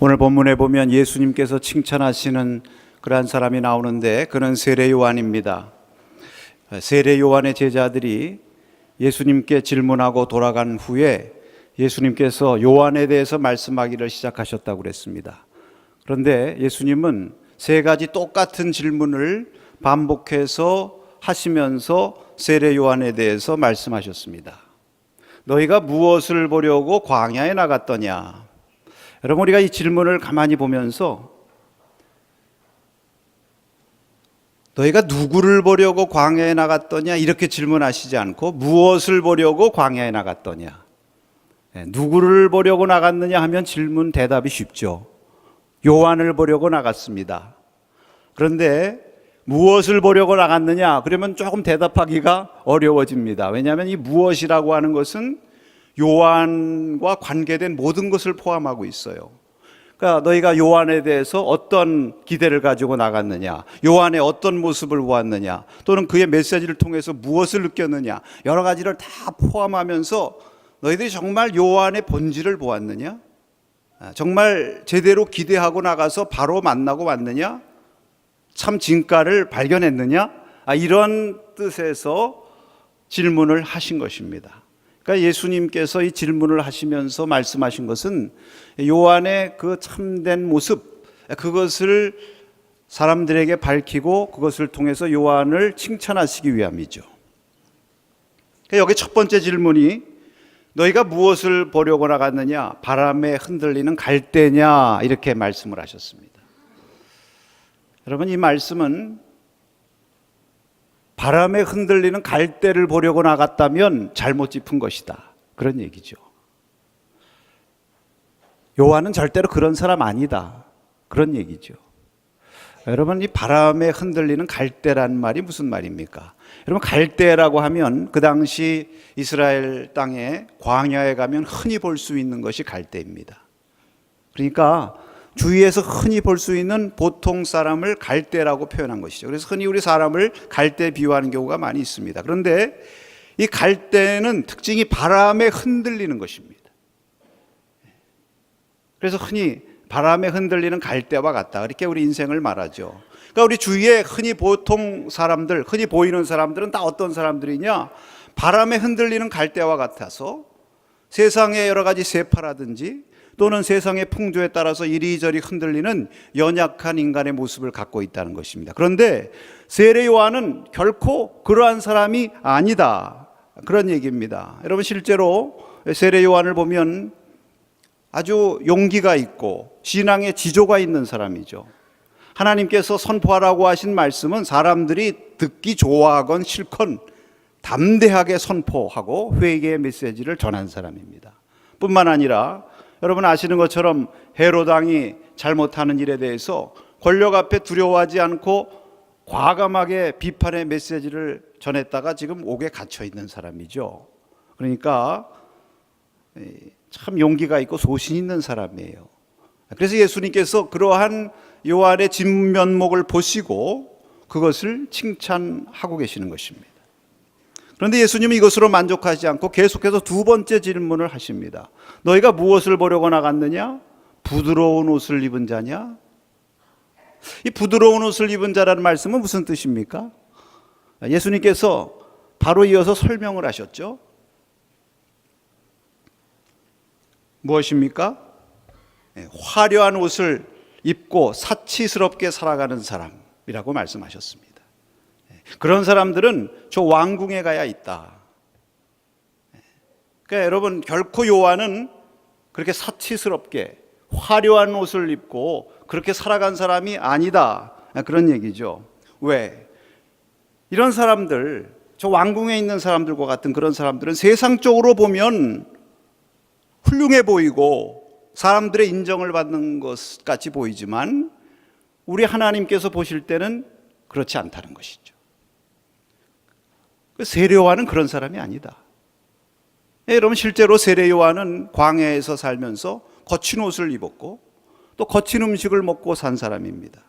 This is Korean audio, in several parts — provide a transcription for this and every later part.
오늘 본문에 보면 예수님께서 칭찬하시는 그러한 사람이 나오는데 그는 세례 요한입니다. 세례 요한의 제자들이 예수님께 질문하고 돌아간 후에 예수님께서 요한에 대해서 말씀하기를 시작하셨다고 그랬습니다. 그런데 예수님은 세 가지 똑같은 질문을 반복해서 하시면서 세례 요한에 대해서 말씀하셨습니다. 너희가 무엇을 보려고 광야에 나갔더냐? 여러분, 우리가 이 질문을 가만히 보면서 너희가 누구를 보려고 광야에 나갔더냐? 이렇게 질문하시지 않고 무엇을 보려고 광야에 나갔더냐? 누구를 보려고 나갔느냐 하면 질문 대답이 쉽죠. 요한을 보려고 나갔습니다. 그런데 무엇을 보려고 나갔느냐? 그러면 조금 대답하기가 어려워집니다. 왜냐하면 이 무엇이라고 하는 것은 요한과 관계된 모든 것을 포함하고 있어요. 그러니까 너희가 요한에 대해서 어떤 기대를 가지고 나갔느냐, 요한의 어떤 모습을 보았느냐, 또는 그의 메시지를 통해서 무엇을 느꼈느냐, 여러 가지를 다 포함하면서 너희들이 정말 요한의 본질을 보았느냐, 정말 제대로 기대하고 나가서 바로 만나고 왔느냐, 참 진가를 발견했느냐, 이런 뜻에서 질문을 하신 것입니다. 그러니까 예수님께서 이 질문을 하시면서 말씀하신 것은 요한의 그 참된 모습, 그것을 사람들에게 밝히고 그것을 통해서 요한을 칭찬하시기 위함이죠. 그러니까 여기 첫 번째 질문이 너희가 무엇을 보려고 나갔느냐? 바람에 흔들리는 갈대냐? 이렇게 말씀을 하셨습니다. 여러분, 이 말씀은 바람에 흔들리는 갈대를 보려고 나갔다면 잘못 짚은 것이다, 그런 얘기죠. 요한은 절대로 그런 사람 아니다, 그런 얘기죠. 여러분, 이 바람에 흔들리는 갈대라는 말이 무슨 말입니까? 여러분, 갈대라고 하면 그 당시 이스라엘 땅에 광야에 가면 흔히 볼 수 있는 것이 갈대입니다. 그러니까 주위에서 흔히 볼 수 있는 보통 사람을 갈대라고 표현한 것이죠. 그래서 흔히 우리 사람을 갈대 비유하는 경우가 많이 있습니다. 그런데 이 갈대는 특징이 바람에 흔들리는 것입니다. 그래서 흔히 바람에 흔들리는 갈대와 같다, 이렇게 우리 인생을 말하죠. 그러니까 우리 주위에 흔히 보통 사람들, 흔히 보이는 사람들은 다 어떤 사람들이냐? 바람에 흔들리는 갈대와 같아서 세상의 여러 가지 세파라든지 또는 세상의 풍조에 따라서 이리저리 흔들리는 연약한 인간의 모습을 갖고 있다는 것입니다. 그런데 세례 요한은 결코 그러한 사람이 아니다, 그런 얘기입니다. 여러분, 실제로 세례 요한을 보면 아주 용기가 있고 신앙의 지조가 있는 사람이죠. 하나님께서 선포하라고 하신 말씀은 사람들이 듣기 좋아하건 싫건 담대하게 선포하고 회개의 메시지를 전한 사람입니다. 뿐만 아니라 여러분 아시는 것처럼 헤롯 왕이 잘못하는 일에 대해서 권력 앞에 두려워하지 않고 과감하게 비판의 메시지를 전했다가 지금 옥에 갇혀 있는 사람이죠. 그러니까 참 용기가 있고 소신 있는 사람이에요. 그래서 예수님께서 그러한 요한의 진면목을 보시고 그것을 칭찬하고 계시는 것입니다. 그런데 예수님은 이것으로 만족하지 않고 계속해서 두 번째 질문을 하십니다. 너희가 무엇을 보려고 나갔느냐? 부드러운 옷을 입은 자냐? 이 부드러운 옷을 입은 자라는 말씀은 무슨 뜻입니까? 예수님께서 바로 이어서 설명을 하셨죠. 무엇입니까? 화려한 옷을 입고 사치스럽게 살아가는 사람이라고 말씀하셨습니다. 그런 사람들은 저 왕궁에 가야 있다. 그러니까 여러분, 결코 요한은 그렇게 사치스럽게 화려한 옷을 입고 그렇게 살아간 사람이 아니다, 그런 얘기죠. 왜? 이런 사람들, 저 왕궁에 있는 사람들과 같은 그런 사람들은 세상적으로 보면 훌륭해 보이고 사람들의 인정을 받는 것 같이 보이지만 우리 하나님께서 보실 때는 그렇지 않다는 것이죠. 세례 요한은 그런 사람이 아니다. 여러분, 실제로 세례 요한은 광야에서 살면서 거친 옷을 입었고 또 거친 음식을 먹고 산 사람입니다.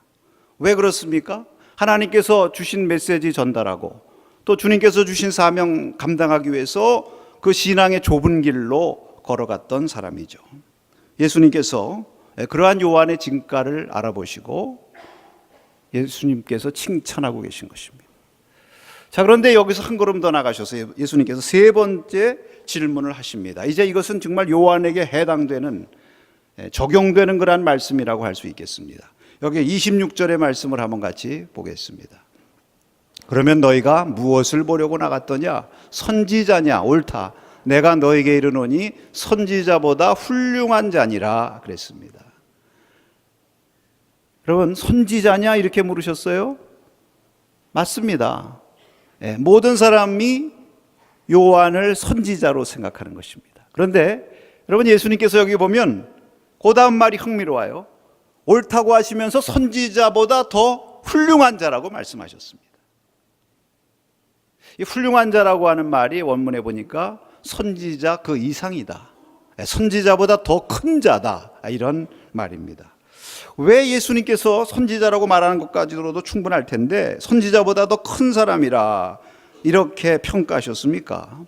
왜 그렇습니까? 하나님께서 주신 메시지 전달하고 또 주님께서 주신 사명 감당하기 위해서 그 신앙의 좁은 길로 걸어갔던 사람이죠. 예수님께서 그러한 요한의 진가를 알아보시고 예수님께서 칭찬하고 계신 것입니다. 자, 그런데 여기서 한 걸음 더 나가셔서 예수님께서 세 번째 질문을 하십니다. 이제 이것은 정말 요한에게 해당되는, 적용되는 그런 말씀이라고 할 수 있겠습니다. 여기 26절의 말씀을 한번 같이 보겠습니다. 그러면 너희가 무엇을 보려고 나갔더냐? 선지자냐? 옳다. 내가 너에게 이르노니 선지자보다 훌륭한 자니라 그랬습니다. 여러분, 선지자냐? 이렇게 물으셨어요? 맞습니다. 모든 사람이 요한을 선지자로 생각하는 것입니다. 그런데 여러분, 예수님께서 여기 보면 그 다음 말이 흥미로워요. 옳다고 하시면서 선지자보다 더 훌륭한 자라고 말씀하셨습니다. 이 훌륭한 자라고 하는 말이 원문에 보니까 선지자 그 이상이다, 선지자보다 더 큰 자다, 이런 말입니다. 왜 예수님께서 선지자라고 말하는 것까지로도 충분할 텐데 선지자보다 더 큰 사람이라 이렇게 평가하셨습니까?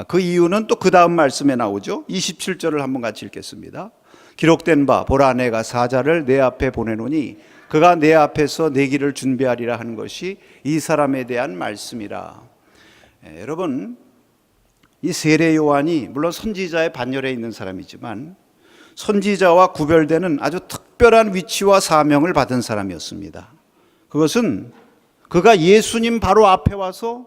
그 이유는 또 그 다음 말씀에 나오죠. 27절을 한번 같이 읽겠습니다. 기록된 바 보라 내가 사자를 내 앞에 보내노니 그가 내 앞에서 내 길을 준비하리라 하는 것이 이 사람에 대한 말씀이라. 여러분, 이 세례 요한이 물론 선지자의 반열에 있는 사람이지만 선지자와 구별되는 아주 특별한 위치와 사명을 받은 사람이었습니다. 그것은 그가 예수님 바로 앞에 와서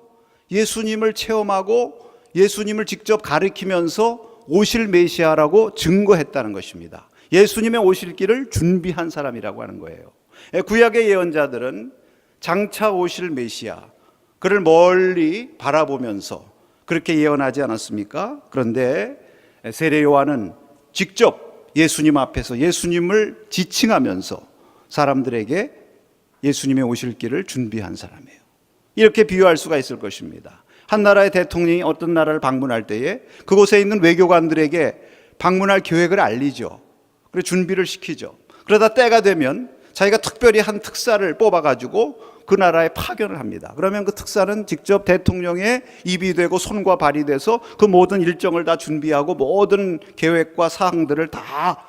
예수님을 체험하고 예수님을 직접 가르치면서 오실 메시아라고 증거했다는 것입니다. 예수님의 오실 길을 준비한 사람이라고 하는 거예요. 구약의 예언자들은 장차 오실 메시아, 그를 멀리 바라보면서 그렇게 예언하지 않았습니까? 그런데 세례 요한은 직접 예수님 앞에서 예수님을 지칭하면서 사람들에게 예수님의 오실 길을 준비한 사람이에요. 이렇게 비유할 수가 있을 것입니다. 한 나라의 대통령이 어떤 나라를 방문할 때에 그곳에 있는 외교관들에게 방문할 계획을 알리죠. 그리고 준비를 시키죠. 그러다 때가 되면 자기가 특별히 한 특사를 뽑아가지고 그 나라에 파견을 합니다. 그러면 그 특사는 직접 대통령의 입이 되고 손과 발이 돼서 그 모든 일정을 다 준비하고 모든 계획과 사항들을 다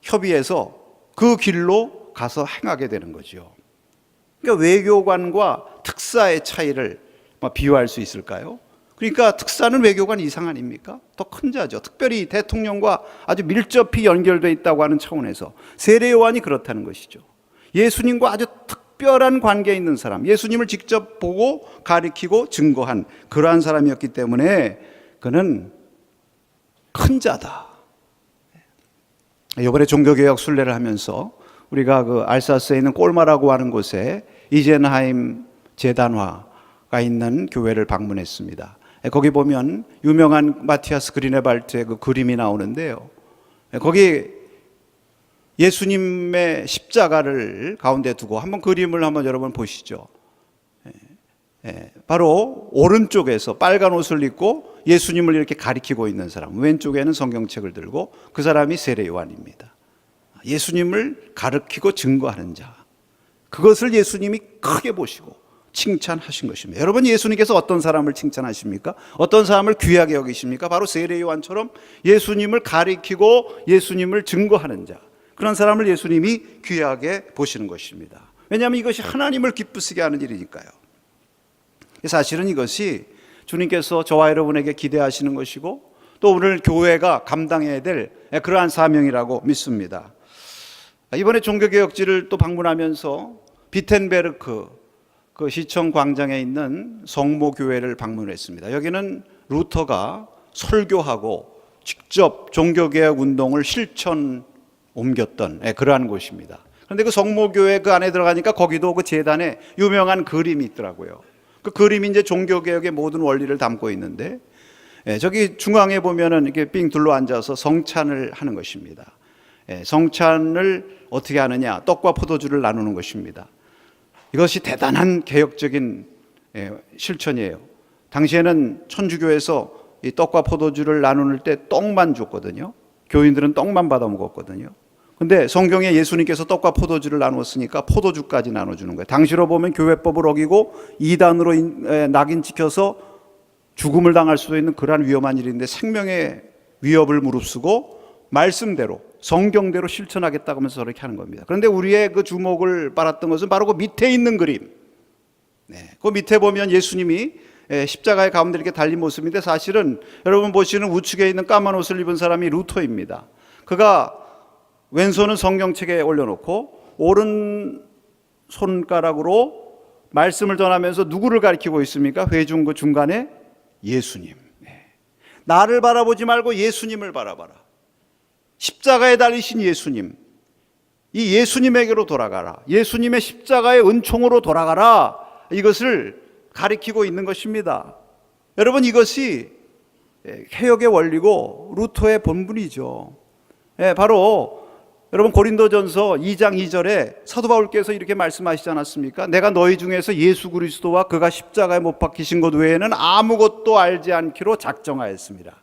협의해서 그 길로 가서 행하게 되는 거죠. 그러니까 외교관과 특사의 차이를 비유할 수 있을까요? 그러니까 특사는 외교관 이상 아닙니까? 더 큰 자죠. 특별히 대통령과 아주 밀접히 연결되어 있다고 하는 차원에서 세례 요한이 그렇다는 것이죠. 예수님과 아주 특별한 관계에 있는 사람, 예수님을 직접 보고 가리키고 증거한 그러한 사람이었기 때문에 그는 큰 자다. 이번에 종교개혁 순례를 하면서 우리가 그 알사스에 있는 꼴마라고 하는 곳에 이젠하임 재단화가 있는 교회를 방문했습니다. 거기 보면 유명한 마티아스 그리네발트의 그 그림이 나오는데요. 거기 예수님의 십자가를 가운데 두고 한번 그림을 한번 여러분 보시죠. 바로 오른쪽에서 빨간 옷을 입고 예수님을 이렇게 가리키고 있는 사람, 왼쪽에는 성경책을 들고 그 사람이 세례 요한입니다. 예수님을 가리키고 증거하는 자, 그것을 예수님이 크게 보시고 칭찬하신 것입니다. 여러분, 예수님께서 어떤 사람을 칭찬하십니까? 어떤 사람을 귀하게 여기십니까? 바로 세례 요한처럼 예수님을 가리키고 예수님을 증거하는 자, 그런 사람을 예수님이 귀하게 보시는 것입니다. 왜냐하면 이것이 하나님을 기쁘시게 하는 일이니까요. 사실은 이것이 주님께서 저와 여러분에게 기대하시는 것이고 또 오늘 교회가 감당해야 될 그러한 사명이라고 믿습니다. 이번에 종교개혁지를 또 방문하면서 비텐베르크 그 시청 광장에 있는 성모교회를 방문했습니다. 여기는 루터가 설교하고 직접 종교개혁 운동을 실천 옮겼던 그러한 곳입니다. 그런데 그 성모교회 그 안에 들어가니까 거기도 그 제단에 유명한 그림이 있더라고요. 그 그림이 이제 종교개혁의 모든 원리를 담고 있는데 저기 중앙에 보면은 이렇게 삥 둘러 앉아서 성찬을 하는 것입니다. 성찬을 어떻게 하느냐? 떡과 포도주를 나누는 것입니다. 이것이 대단한 개혁적인 실천이에요. 당시에는 천주교에서 이 떡과 포도주를 나눌 때 떡만 줬거든요. 교인들은 떡만 받아 먹었거든요. 근데 성경에 예수님께서 떡과 포도주를 나누었으니까 포도주까지 나눠주는 거예요. 당시로 보면 교회법을 어기고 이단으로 낙인 찍혀서 죽음을 당할 수도 있는 그러한 위험한 일인데 생명의 위협을 무릅쓰고 말씀대로 성경대로 실천하겠다고 하면서 저렇게 하는 겁니다. 그런데 우리의 그 주목을 빨았던 것은 바로 그 밑에 있는 그림. 그 밑에 보면 예수님이 십자가의 가운데 이렇게 달린 모습인데, 사실은 여러분 보시는 우측에 있는 까만 옷을 입은 사람이 루터입니다. 그가 왼손은 성경책에 올려놓고 오른 손가락으로 말씀을 전하면서 누구를 가리키고 있습니까? 회중 그 중간에 예수님. 나를 바라보지 말고 예수님을 바라봐라. 십자가에 달리신 예수님, 이 예수님에게로 돌아가라. 예수님의 십자가의 은총으로 돌아가라. 이것을 가리키고 있는 것입니다. 여러분, 이것이 개혁의 원리고 루터의 본분이죠. 바로 여러분 고린도전서 2장 2절에 사도 바울께서 이렇게 말씀하시지 않았습니까? 내가 너희 중에서 예수 그리스도와 그가 십자가에 못 박히신 것 외에는 아무것도 알지 않기로 작정하였습니다.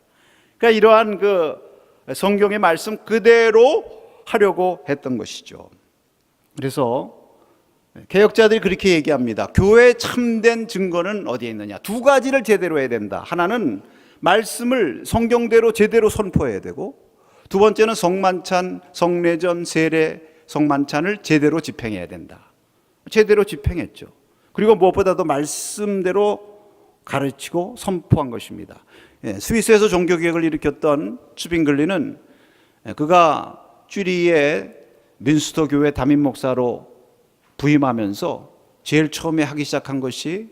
그러니까 이러한 그 성경의 말씀 그대로 하려고 했던 것이죠. 그래서 개혁자들이 그렇게 얘기합니다. 교회의 참된 증거는 어디에 있느냐? 두 가지를 제대로 해야 된다. 하나는 말씀을 성경대로 제대로 선포해야 되고, 두 번째는 성만찬, 성례전, 세례, 성만찬을 제대로 집행해야 된다. 제대로 집행했죠. 그리고 무엇보다도 말씀대로 가르치고 선포한 것입니다. 스위스에서 종교개혁을 일으켰던 츠빙글리는 그가 쥐리히의 민스터 교회 담임 목사로 부임하면서 제일 처음에 하기 시작한 것이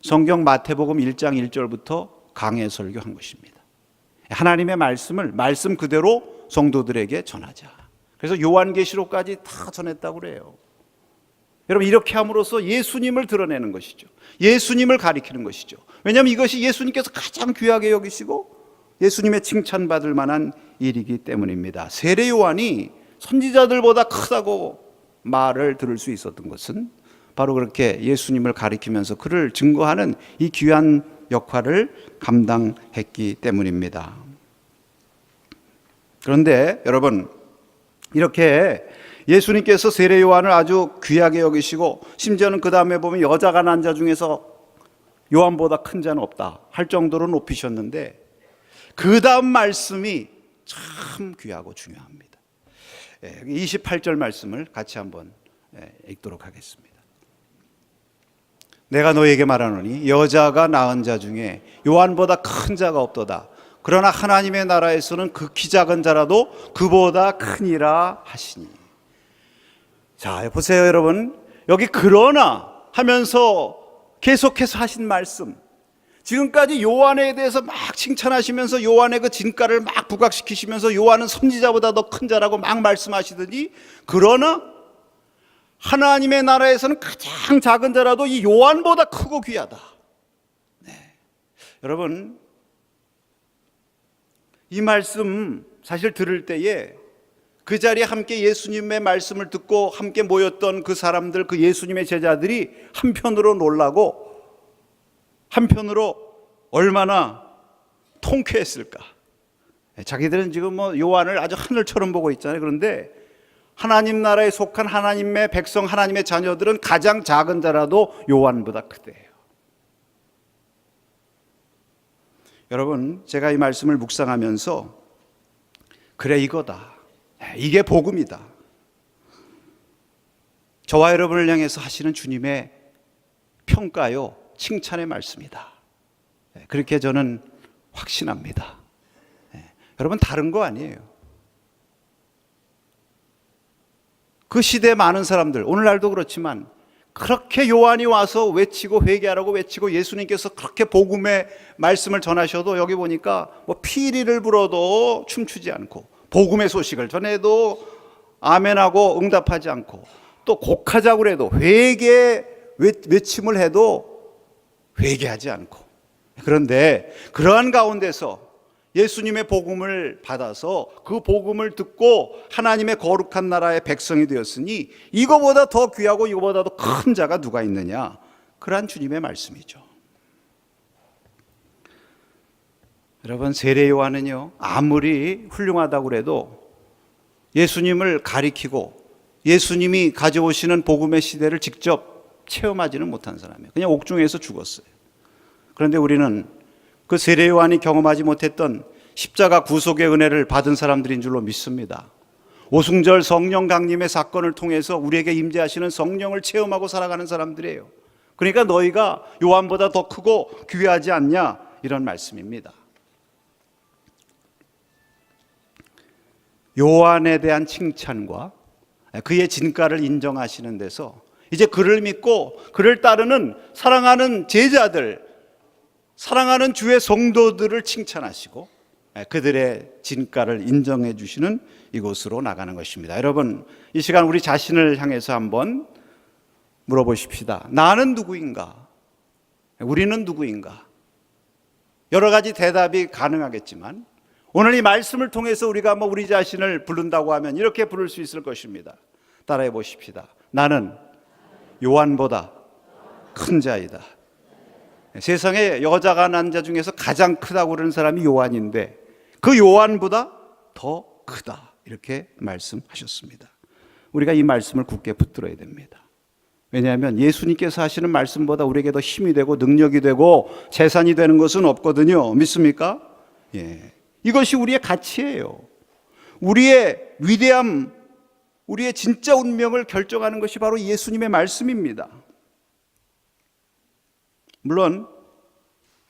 성경 마태복음 1장 1절부터 강해 설교한 것입니다. 하나님의 말씀을 말씀 그대로 성도들에게 전하자. 그래서 요한계시록까지 다 전했다고 그래요. 여러분, 이렇게 함으로써 예수님을 드러내는 것이죠. 예수님을 가리키는 것이죠. 왜냐하면 이것이 예수님께서 가장 귀하게 여기시고 예수님의 칭찬받을 만한 일이기 때문입니다. 세례 요한이 선지자들보다 크다고 말을 들을 수 있었던 것은 바로 그렇게 예수님을 가리키면서 그를 증거하는 이 귀한 역할을 감당했기 때문입니다. 그런데 여러분, 이렇게 예수님께서 세례 요한을 아주 귀하게 여기시고, 심지어는 그 다음에 보면 여자가 난 자 중에서 요한보다 큰 자는 없다 할 정도로 높이셨는데, 그 다음 말씀이 참 귀하고 중요합니다. 28절 말씀을 같이 한번 읽도록 하겠습니다. 내가 너에게 말하노니 여자가 낳은 자 중에 요한보다 큰 자가 없도다. 그러나 하나님의 나라에서는 극히 작은 자라도 그보다 크니라 하시니. 자, 보세요 여러분. 여기 그러나 하면서 계속해서 하신 말씀, 지금까지 요한에 대해서 막 칭찬하시면서 요한의 그 진가를 막 부각시키시면서 요한은 선지자보다 더 큰 자라고 막 말씀하시더니, 그러나 하나님의 나라에서는 가장 작은 자라도 이 요한보다 크고 귀하다. 여러분, 이 말씀 사실 들을 때에 그 자리에 함께 예수님의 말씀을 듣고 함께 모였던 그 사람들, 그 예수님의 제자들이 한편으로 놀라고 한편으로 얼마나 통쾌했을까. 자기들은 지금 요한을 아주 하늘처럼 보고 있잖아요. 그런데 하나님 나라에 속한 하나님의 백성, 하나님의 자녀들은 가장 작은 자라도 요한보다 크대요. 여러분, 제가 이 말씀을 묵상하면서 그래, 이거다, 이게 복음이다, 저와 여러분을 향해서 하시는 주님의 평가요, 칭찬의 말씀이다, 그렇게 저는 확신합니다. 여러분, 다른 거 아니에요. 그 시대에 많은 사람들, 오늘날도 그렇지만 그렇게 요한이 와서 외치고 회개하라고 외치고 예수님께서 그렇게 복음의 말씀을 전하셔도 여기 보니까 피리를 불어도 춤추지 않고, 복음의 소식을 전해도 아멘하고 응답하지 않고, 또 곡하자고 해도 회개 외침을 해도 회개하지 않고. 그런데 그러한 가운데서 예수님의 복음을 받아서 그 복음을 듣고 하나님의 거룩한 나라의 백성이 되었으니 이거보다 더 귀하고 이거보다 더 큰 자가 누가 있느냐, 그러한 주님의 말씀이죠. 여러분, 세례 요한은요, 아무리 훌륭하다고 해도 예수님을 가리키고 예수님이 가져오시는 복음의 시대를 직접 체험하지는 못한 사람이에요. 그냥 옥중에서 죽었어요. 그런데 우리는 그 세례 요한이 경험하지 못했던 십자가 구속의 은혜를 받은 사람들인 줄로 믿습니다. 오순절 성령 강림의 사건을 통해서 우리에게 임재하시는 성령을 체험하고 살아가는 사람들이에요. 그러니까 너희가 요한보다 더 크고 귀하지 않냐, 이런 말씀입니다. 요한에 대한 칭찬과 그의 진가를 인정하시는 데서 이제 그를 믿고 그를 따르는 사랑하는 제자들, 사랑하는 주의 성도들을 칭찬하시고 그들의 진가를 인정해 주시는 이곳으로 나가는 것입니다. 여러분, 이 시간 우리 자신을 향해서 한번 물어보십시다. 나는 누구인가? 우리는 누구인가? 여러 가지 대답이 가능하겠지만 오늘 이 말씀을 통해서 우리가 우리 자신을 부른다고 하면 이렇게 부를 수 있을 것입니다. 따라해 보십시다. 나는 요한보다 큰 자이다. 세상에 여자가 난 자 중에서 가장 크다고 그러는 사람이 요한인데 그 요한보다 더 크다, 이렇게 말씀하셨습니다. 우리가 이 말씀을 굳게 붙들어야 됩니다. 왜냐하면 예수님께서 하시는 말씀보다 우리에게 더 힘이 되고 능력이 되고 재산이 되는 것은 없거든요. 믿습니까? 예. 이것이 우리의 가치예요. 우리의 위대함, 우리의 진짜 운명을 결정하는 것이 바로 예수님의 말씀입니다. 물론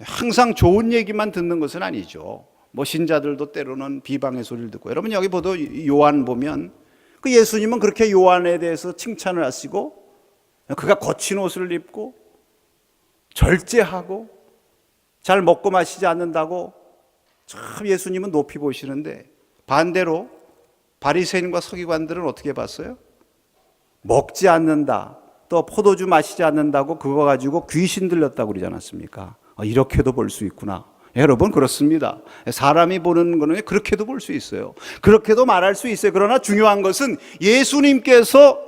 항상 좋은 얘기만 듣는 것은 아니죠. 신자들도 때로는 비방의 소리를 듣고, 여러분 여기 보도 요한 보면 그 예수님은 그렇게 요한에 대해서 칭찬을 하시고 그가 거친 옷을 입고 절제하고 잘 먹고 마시지 않는다고 참 예수님은 높이 보시는데, 반대로 바리새인과 서기관들은 어떻게 봤어요? 먹지 않는다, 또 포도주 마시지 않는다고 그거 가지고 귀신 들렸다고 그러지 않았습니까? 이렇게도 볼 수 있구나. 여러분, 그렇습니다. 사람이 보는 거는 그렇게도 볼 수 있어요. 그렇게도 말할 수 있어요. 그러나 중요한 것은 예수님께서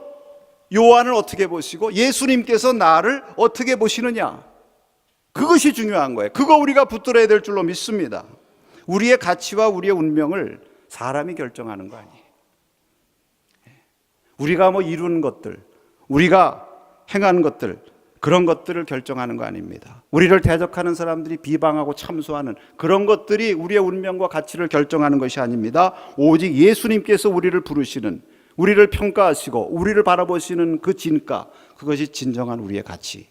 요한을 어떻게 보시고 예수님께서 나를 어떻게 보시느냐, 그것이 중요한 거예요. 그거 우리가 붙들어야 될 줄로 믿습니다. 우리의 가치와 우리의 운명을 사람이 결정하는 거 아니에요. 우리가 이룬 것들, 우리가 행한 것들, 그런 것들을 결정하는 거 아닙니다. 우리를 대적하는 사람들이 비방하고 참소하는 그런 것들이 우리의 운명과 가치를 결정하는 것이 아닙니다. 오직 예수님께서 우리를 부르시는, 우리를 평가하시고 우리를 바라보시는 그 진가, 그것이 진정한 우리의 가치.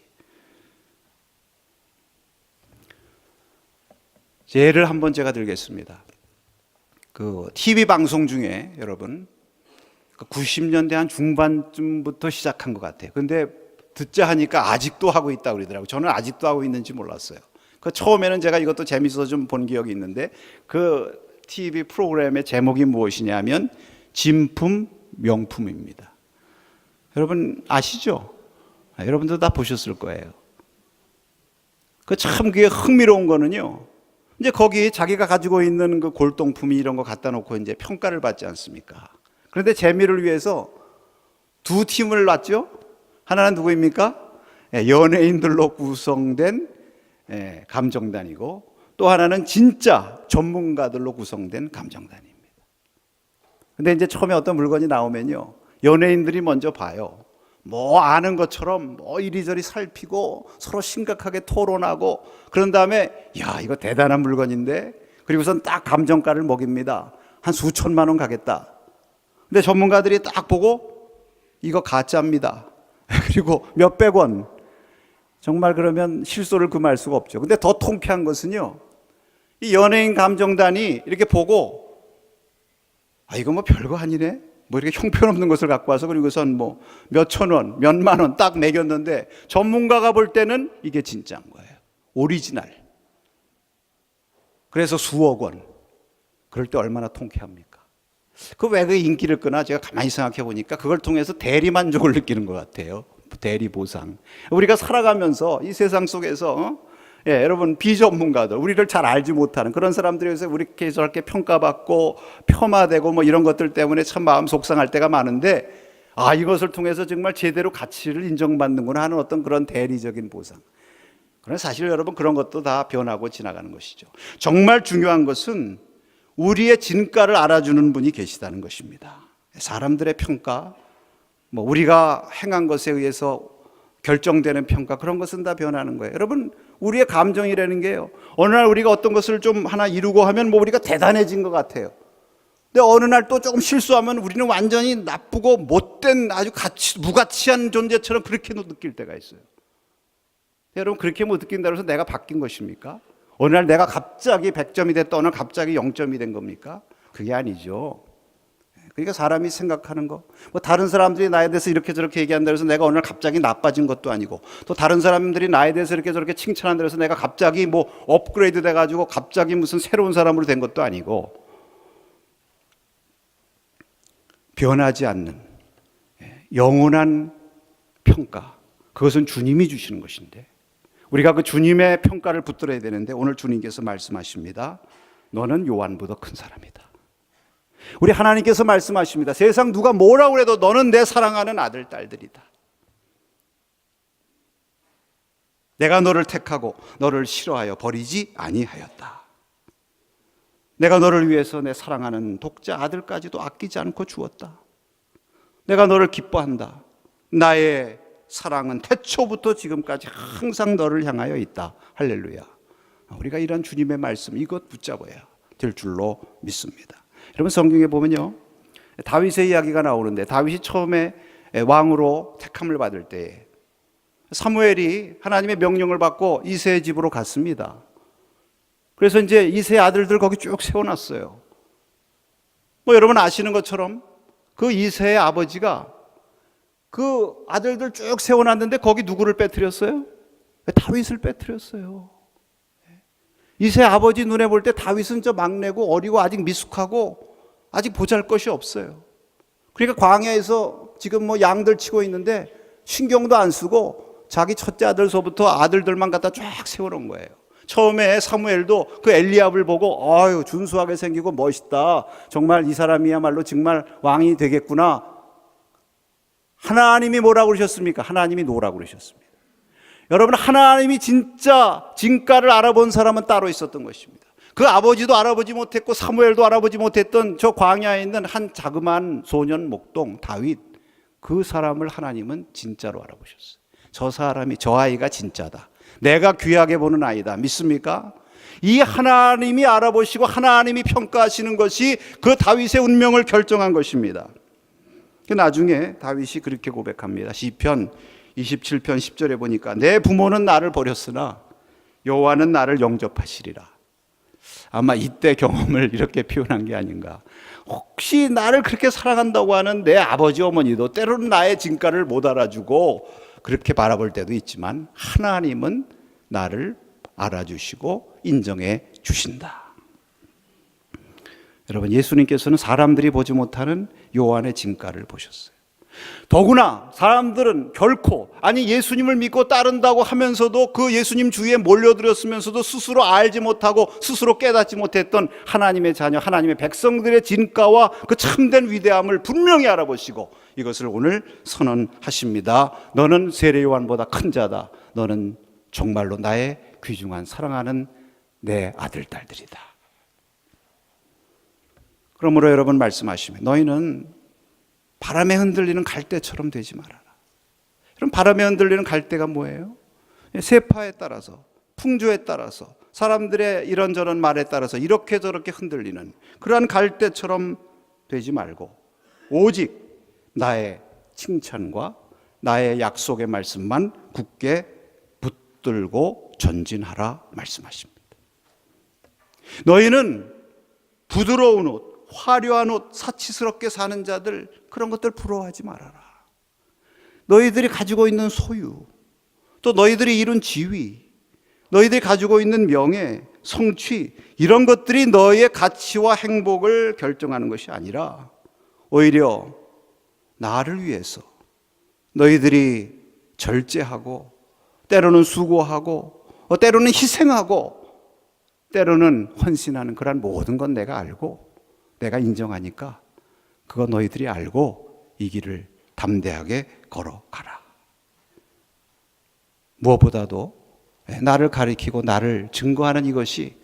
예를 한번 제가 들겠습니다. 그 TV 방송 중에 여러분 90년대 한 중반쯤부터 시작한 것 같아요. 근데 듣자 하니까 아직도 하고 있다고 그러더라고요. 저는 아직도 하고 있는지 몰랐어요. 그 처음에는 제가 이것도 재밌어서 좀 본 기억이 있는데, 그 TV 프로그램의 제목이 무엇이냐면 진품 명품입니다. 여러분 아시죠? 여러분도 다 보셨을 거예요. 그 참 그게 흥미로운 거는요, 이제 거기 자기가 가지고 있는 그 골동품이 이런 거 갖다 놓고 이제 평가를 받지 않습니까? 그런데 재미를 위해서 두 팀을 놨죠. 하나는 누구입니까? 연예인들로 구성된 감정단이고, 또 하나는 진짜 전문가들로 구성된 감정단입니다. 근데 이제 처음에 어떤 물건이 나오면요, 연예인들이 먼저 봐요. 아는 것처럼 이리저리 살피고 서로 심각하게 토론하고, 그런 다음에 야, 이거 대단한 물건인데, 그리고선 딱 감정가를 먹입니다. 한 수천만 원 가겠다. 근데 전문가들이 딱 보고 이거 가짜입니다. 그리고 몇백 원. 정말 그러면 실소를 금할 수가 없죠. 근데 더 통쾌한 것은요, 이 연예인 감정단이 이렇게 보고 이거 별거 아니네, 이렇게 형편없는 것을 갖고 와서 그리고선 몇천 원, 몇만 원 딱 매겼는데, 전문가가 볼 때는 이게 진짜인 거예요. 오리지널. 그래서 수억 원. 그럴 때 얼마나 통쾌합니까? 왜 그 인기를 끄나 제가 가만히 생각해 보니까 그걸 통해서 대리 만족을 느끼는 것 같아요. 대리 보상. 우리가 살아가면서 이 세상 속에서 여러분 비전문가들, 우리를 잘 알지 못하는 그런 사람들에 의해서 우리께 저렇게 평가받고 폄하되고 이런 것들 때문에 참 마음 속상할 때가 많은데, 이것을 통해서 정말 제대로 가치를 인정받는구나 하는 어떤 그런 대리적인 보상. 그러나 사실 여러분 그런 것도 다 변하고 지나가는 것이죠. 정말 중요한 것은 우리의 진가를 알아주는 분이 계시다는 것입니다. 사람들의 평가, 우리가 행한 것에 의해서 결정되는 평가, 그런 것은 다 변하는 거예요. 여러분, 우리의 감정이라는 게요, 어느 날 우리가 어떤 것을 좀 하나 이루고 하면 우리가 대단해진 것 같아요. 근데 어느 날 또 조금 실수하면 우리는 완전히 나쁘고 못된 아주 무가치한 존재처럼 그렇게 느낄 때가 있어요. 여러분, 그렇게 못 느낀다고 해서 내가 바뀐 것입니까? 어느 날 내가 갑자기 100점이 됐다 어느 날 갑자기 0점이 된 겁니까? 그게 아니죠. 그러니까 사람이 생각하는 거, 뭐 다른 사람들이 나에 대해서 이렇게 저렇게 얘기한다 해서 내가 어느 날 갑자기 나빠진 것도 아니고, 또 다른 사람들이 나에 대해서 이렇게 저렇게 칭찬한다 해서 내가 갑자기 뭐 업그레이드 돼가지고 갑자기 무슨 새로운 사람으로 된 것도 아니고, 변하지 않는 영원한 평가, 그것은 주님이 주시는 것인데 우리가 그 주님의 평가를 붙들어야 되는데, 오늘 주님께서 말씀하십니다. 너는 요한보다 큰 사람이다. 우리 하나님께서 말씀하십니다. 세상 누가 뭐라고 해도 너는 내 사랑하는 아들, 딸들이다. 내가 너를 택하고 너를 싫어하여 버리지 아니하였다. 내가 너를 위해서 내 사랑하는 독자 아들까지도 아끼지 않고 주었다. 내가 너를 기뻐한다. 나의 사랑은 태초부터 지금까지 항상 너를 향하여 있다. 할렐루야. 우리가 이런 주님의 말씀, 이것 붙잡아야 될 줄로 믿습니다. 여러분, 성경에 보면요, 다윗의 이야기가 나오는데, 다윗이 처음에 왕으로 택함을 받을 때 사무엘이 하나님의 명령을 받고 이새의 집으로 갔습니다. 그래서 이제 이새의 아들들 거기 쭉 세워놨어요. 뭐 여러분 아시는 것처럼 그 이새의 아버지가 그 아들들 쭉 세워놨는데 거기 누구를 빼뜨렸어요? 다윗을 빼뜨렸어요. 이새 아버지 눈에 볼 때 다윗은 저 막내고 어리고 아직 미숙하고 아직 보잘것이 없어요. 그러니까 광야에서 지금 뭐 양들 치고 있는데 신경도 안 쓰고 자기 첫째 아들서부터 아들들만 갖다 쫙 세워놓은 거예요. 처음에 사무엘도 그 엘리압을 보고 아유 준수하게 생기고 멋있다. 정말 이 사람이야말로 정말 왕이 되겠구나. 하나님이 뭐라고 그러셨습니까? 하나님이 노라고 그러셨습니다. 여러분, 하나님이 진짜 진가를 알아본 사람은 따로 있었던 것입니다. 그 아버지도 알아보지 못했고 사무엘도 알아보지 못했던 저 광야에 있는 한 자그마한 소년 목동 다윗, 그 사람을 하나님은 진짜로 알아보셨어요. 저 사람이, 저 아이가 진짜다. 내가 귀하게 보는 아이다. 믿습니까? 이 하나님이 알아보시고 하나님이 평가하시는 것이 그 다윗의 운명을 결정한 것입니다. 나중에 다윗이 그렇게 고백합니다. 시편 27편 10절에 보니까 내 부모는 나를 버렸으나 여호와는 나를 영접하시리라. 아마 이때 경험을 이렇게 표현한 게 아닌가. 혹시 나를 그렇게 사랑한다고 하는 내 아버지 어머니도 때로는 나의 진가를 못 알아주고 그렇게 바라볼 때도 있지만 하나님은 나를 알아주시고 인정해 주신다. 여러분, 예수님께서는 사람들이 보지 못하는 요한의 진가를 보셨어요. 더구나 사람들은 결코, 아니 예수님을 믿고 따른다고 하면서도 그 예수님 주위에 몰려들었으면서도 스스로 알지 못하고 스스로 깨닫지 못했던 하나님의 자녀, 하나님의 백성들의 진가와 그 참된 위대함을 분명히 알아보시고 이것을 오늘 선언하십니다. 너는 세례 요한보다 큰 자다. 너는 정말로 나의 귀중한 사랑하는 내 아들, 딸들이다. 그러므로 여러분 말씀하시면 너희는 바람에 흔들리는 갈대처럼 되지 말아라. 그럼 바람에 흔들리는 갈대가 뭐예요? 세파에 따라서, 풍조에 따라서, 사람들의 이런저런 말에 따라서 이렇게 저렇게 흔들리는 그러한 갈대처럼 되지 말고 오직 나의 칭찬과 나의 약속의 말씀만 굳게 붙들고 전진하라 말씀하십니다. 너희는 부드러운 옷, 화려한 옷, 사치스럽게 사는 자들, 그런 것들 부러워하지 말아라. 너희들이 가지고 있는 소유, 또 너희들이 이룬 지위, 너희들이 가지고 있는 명예, 성취, 이런 것들이 너희의 가치와 행복을 결정하는 것이 아니라 오히려 나를 위해서 너희들이 절제하고 때로는 수고하고 때로는 희생하고 때로는 헌신하는 그런 모든 건 내가 알고 내가 인정하니까 그거 너희들이 알고 이 길을 담대하게 걸어가라. 무엇보다도 나를 가리키고 나를 증거하는 이것이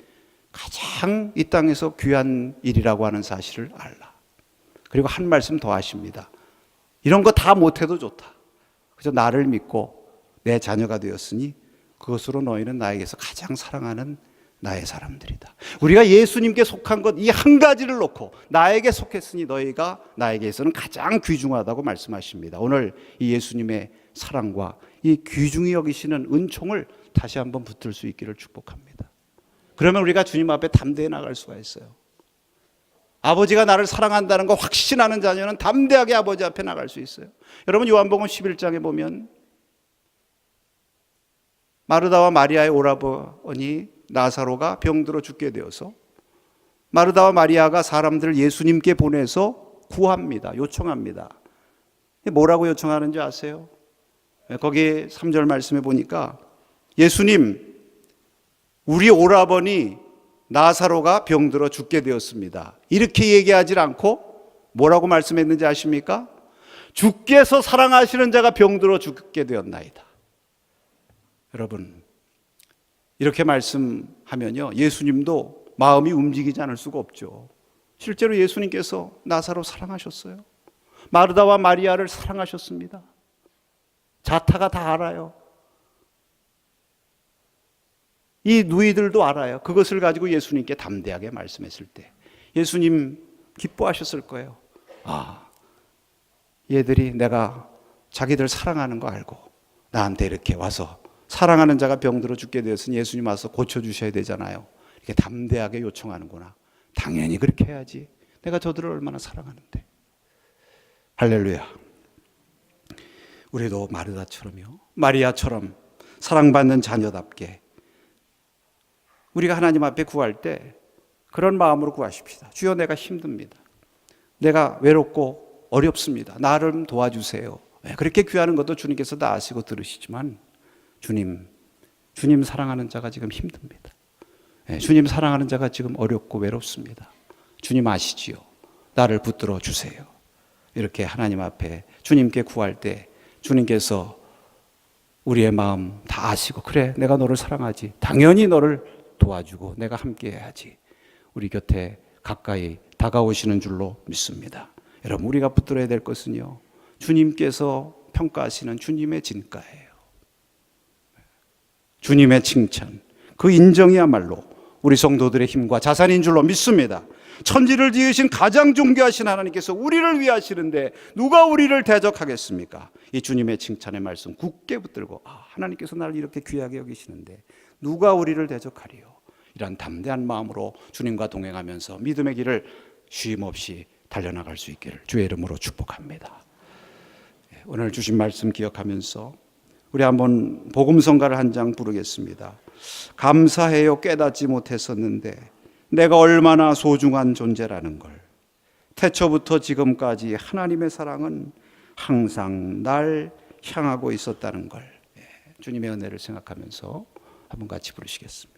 가장 이 땅에서 귀한 일이라고 하는 사실을 알라. 그리고 한 말씀 더 하십니다. 이런 거 다 못해도 좋다. 그래서 나를 믿고 내 자녀가 되었으니 그것으로 너희는 나에게서 가장 사랑하는 나의 사람들이다. 우리가 예수님께 속한 것 이 한 가지를 놓고 나에게 속했으니 너희가 나에게서는 가장 귀중하다고 말씀하십니다. 오늘 이 예수님의 사랑과 이 귀중히 여기시는 은총을 다시 한번 붙들 수 있기를 축복합니다. 그러면 우리가 주님 앞에 담대히 나갈 수가 있어요. 아버지가 나를 사랑한다는 거 확신하는 자녀는 담대하게 아버지 앞에 나갈 수 있어요. 여러분 요한복음 11장에 보면 마르다와 마리아의 오라버니 나사로가 병들어 죽게 되어서 마르다와 마리아가 사람들을 예수님께 보내서 구합니다. 요청합니다. 뭐라고 요청하는지 아세요? 거기 3절 말씀에 보니까 예수님, 우리 오라버니 나사로가 병들어 죽게 되었습니다. 이렇게 얘기하지 않고 뭐라고 말씀했는지 아십니까? 주께서 사랑하시는 자가 병들어 죽게 되었나이다. 여러분, 이렇게 말씀하면요, 예수님도 마음이 움직이지 않을 수가 없죠. 실제로 예수님께서 나사로 사랑하셨어요. 마르다와 마리아를 사랑하셨습니다. 자타가 다 알아요. 이 누이들도 알아요. 그것을 가지고 예수님께 담대하게 말씀했을 때 예수님 기뻐하셨을 거예요. 아, 얘들이 내가 자기들 사랑하는 거 알고 나한테 이렇게 와서 사랑하는 자가 병들어 죽게 되었으니 예수님 와서 고쳐주셔야 되잖아요. 이렇게 담대하게 요청하는구나. 당연히 그렇게 해야지. 내가 저들을 얼마나 사랑하는데. 할렐루야. 우리도 마르다처럼요, 마리아처럼 사랑받는 자녀답게 우리가 하나님 앞에 구할 때 그런 마음으로 구하십시다. 주여, 내가 힘듭니다. 내가 외롭고 어렵습니다. 나를 도와주세요. 그렇게 귀하는 것도 주님께서 다 아시고 들으시지만 주님 사랑하는 자가 지금 힘듭니다. 주님 사랑하는 자가 지금 어렵고 외롭습니다. 주님 아시지요. 나를 붙들어 주세요. 이렇게 하나님 앞에 주님께 구할 때 주님께서 우리의 마음 다 아시고, 그래, 내가 너를 사랑하지. 당연히 너를 도와주고 내가 함께 해야지. 우리 곁에 가까이 다가오시는 줄로 믿습니다. 여러분, 우리가 붙들어야 될 것은요, 주님께서 평가하시는 주님의 진가예요. 주님의 칭찬, 그 인정이야말로 우리 성도들의 힘과 자산인 줄로 믿습니다. 천지를 지으신 가장 존귀하신 하나님께서 우리를 위하시는데 누가 우리를 대적하겠습니까? 이 주님의 칭찬의 말씀 굳게 붙들고, 하나님께서 나를 이렇게 귀하게 여기시는데 누가 우리를 대적하리요? 이런 담대한 마음으로 주님과 동행하면서 믿음의 길을 쉼없이 달려나갈 수 있기를 주의 이름으로 축복합니다. 오늘 주신 말씀 기억하면서 우리 한번 복음성가를 한 장 부르겠습니다. 감사해요, 깨닫지 못했었는데 내가 얼마나 소중한 존재라는 걸. 태초부터 지금까지 하나님의 사랑은 항상 날 향하고 있었다는 걸. 주님의 은혜를 생각하면서 한번 같이 부르시겠습니다.